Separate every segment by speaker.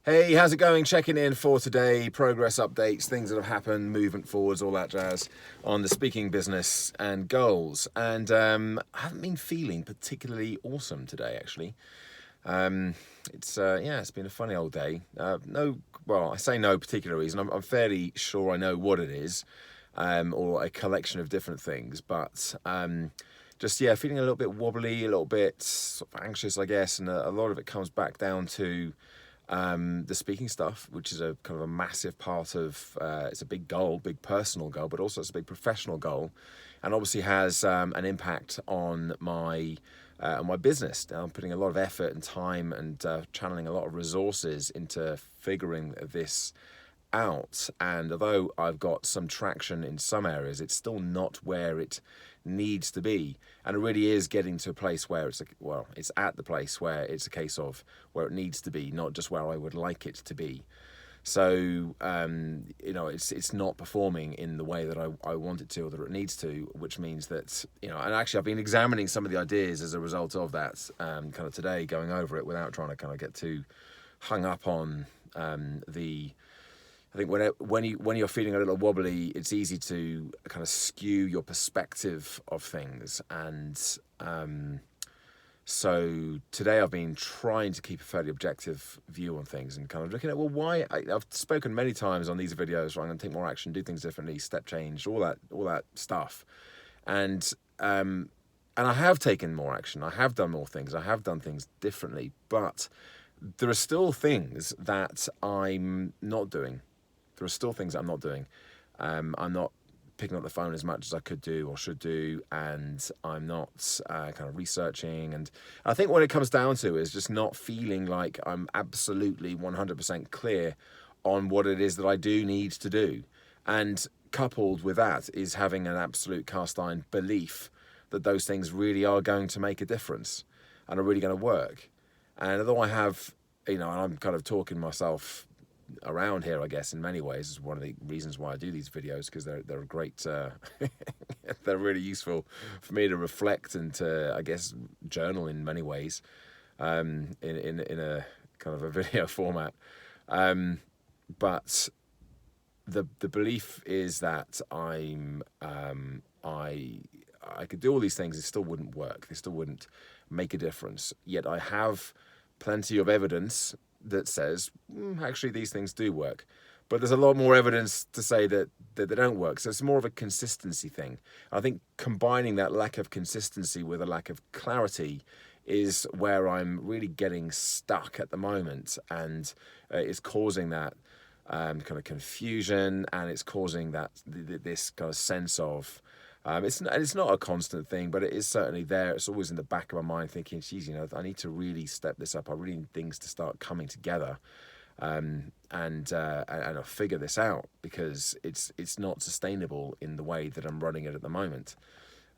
Speaker 1: Hey, how's it going? Checking in for today, progress updates, things that have happened, movement forwards, all that jazz on the speaking business and goals. And I haven't been feeling particularly awesome today, actually. It's been a funny old day. I say no particular reason. I'm fairly sure I know what it is, or a collection of different things. But feeling a little bit wobbly, a little bit sort of anxious, I guess, and a lot of it comes back down to the speaking stuff, which is a kind of a massive part of it's a big goal, big personal goal, but also it's a big professional goal, and obviously has an impact on my business. I'm putting a lot of effort and time and channeling a lot of resources into figuring this out. And although I've got some traction in some areas, it's still not where it needs to be. And it really is getting to a place where it's at the place where it's a case of where it needs to be, not just where I would like it to be. So it's not performing in the way that I want it to or that it needs to, which means that, and actually I've been examining some of the ideas as a result of that, kind of today, going over it without trying to kind of get too hung up on I think when you're feeling a little wobbly, it's easy to kind of skew your perspective of things. And so today I've been trying to keep a fairly objective view on things and kind of looking at, why I've spoken many times on these videos, I'm going to take more action, do things differently, step change, all that stuff. And I have taken more action. I have done more things. I have done things differently, but there are still things that I'm not doing. There are still things that I'm not doing. I'm not picking up the phone as much as I could do or should do, and I'm not kind of researching. And I think what it comes down to is just not feeling like I'm absolutely 100% clear on what it is that I do need to do. And coupled with that is having an absolute cast iron belief that those things really are going to make a difference and are really going to work. And although I have, and I'm kind of talking myself around here, I guess, in many ways, is one of the reasons why I do these videos, because they're a great, they're really useful for me to reflect and to, I guess, journal in many ways, in a kind of a video format. But the belief is that I could do all these things, it still wouldn't work. They still wouldn't make a difference. Yet I have plenty of evidence that says, actually, these things do work. But there's a lot more evidence to say that they don't work. So it's more of a consistency thing. I think combining that lack of consistency with a lack of clarity is where I'm really getting stuck at the moment. And it's causing that kind of confusion, and it's causing this kind of sense of, it's not a constant thing, but it is certainly there. It's always in the back of my mind thinking, geez, I need to really step this up. I really need things to start coming together, and I'll figure this out, because it's not sustainable in the way that I'm running it at the moment.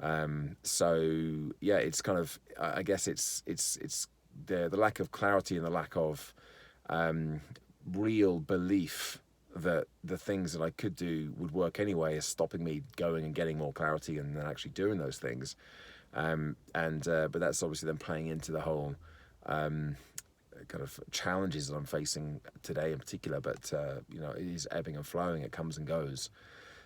Speaker 1: It's kind of, I guess it's the lack of clarity and the lack of real belief that the things that I could do would work anyway is stopping me going and getting more clarity and then actually doing those things. But that's obviously then playing into the whole kind of challenges that I'm facing today in particular. But it is ebbing and flowing. It comes and goes.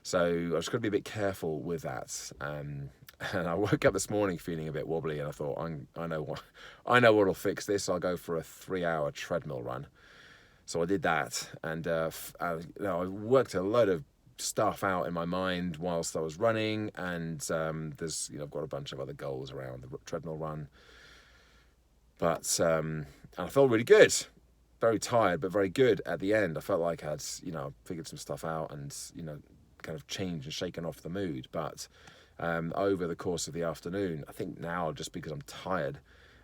Speaker 1: So I just got to be a bit careful with that. And I woke up this morning feeling a bit wobbly, and I thought, I know what'll fix this. I'll go for a 3-hour treadmill run. So I did that, and I worked a load of stuff out in my mind whilst I was running, and I've got a bunch of other goals around the treadmill run. But I felt really good, very tired, but very good at the end. I felt like I'd figured some stuff out and kind of changed and shaken off the mood. But over the course of the afternoon, I think now, just because I'm tired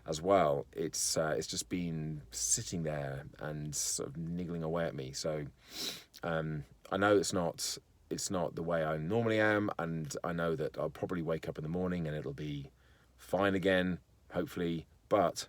Speaker 1: as well, it's just been sitting there and sort of niggling away at me. So I know it's not the way I normally am, and I know that I'll probably wake up in the morning and it'll be fine again, hopefully. But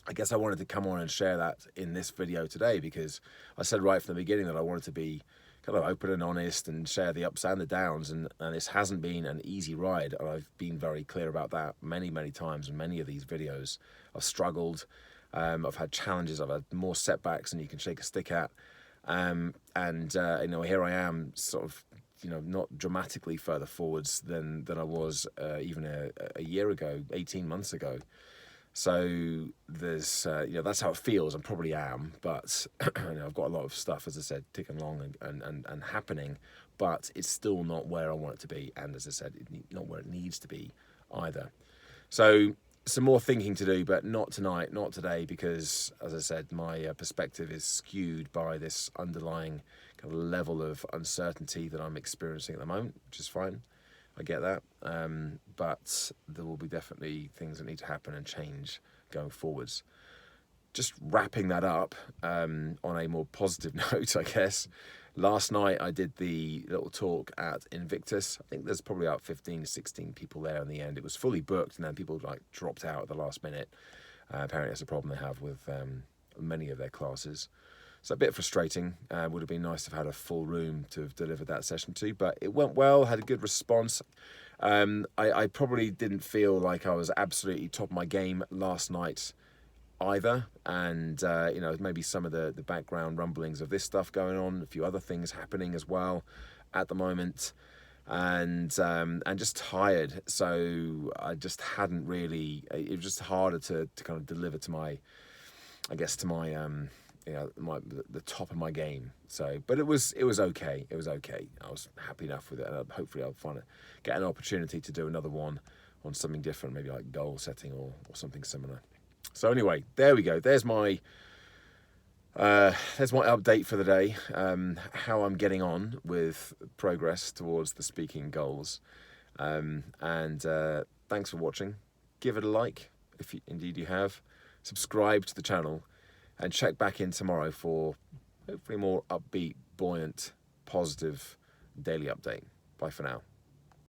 Speaker 1: I guess I wanted to come on and share that in this video today, because I said right from the beginning that I wanted to be kind of open and honest and share the ups and the downs, and this hasn't been an easy ride, and I've been very clear about that many times in many of these videos. I've struggled, I've had challenges. I've had more setbacks than you can shake a stick at. Here I am, sort of, not dramatically further forwards than I was even a year ago, 18 months ago. So there's, that's how it feels. I probably am, but I've got a lot of stuff, as I said, ticking along and happening, but it's still not where I want it to be. And as I said, not where it needs to be either. So some more thinking to do, but not tonight, not today, because as I said, my perspective is skewed by this underlying kind of level of uncertainty that I'm experiencing at the moment, which is fine. I get that, but there will be definitely things that need to happen and change going forwards. Just wrapping that up on a more positive note, I guess. Last night I did the little talk at Invictus. I think there's probably about 15, 16 people there in the end. It was fully booked, and then people dropped out at the last minute. Apparently that's a problem they have with many of their classes. So a bit frustrating. Would have been nice to have had a full room to have delivered that session to, but it went well, had a good response. I probably didn't feel like I was absolutely top of my game last night either, and maybe some of the background rumblings of this stuff going on, a few other things happening as well at the moment, and just tired. So I just hadn't really, it was just harder to kind of deliver to my, I guess, to my the top of my game. So, but it was okay. It was okay. I was happy enough with it, and hopefully I'll get an opportunity to do another one on something different, maybe like goal setting or something similar. So anyway, there we go. There's my update for the day. How I'm getting on with progress towards the speaking goals. Thanks for watching. Give it a like if indeed you have. Subscribe to the channel. And check back in tomorrow for hopefully more upbeat, buoyant, positive daily update. Bye for now.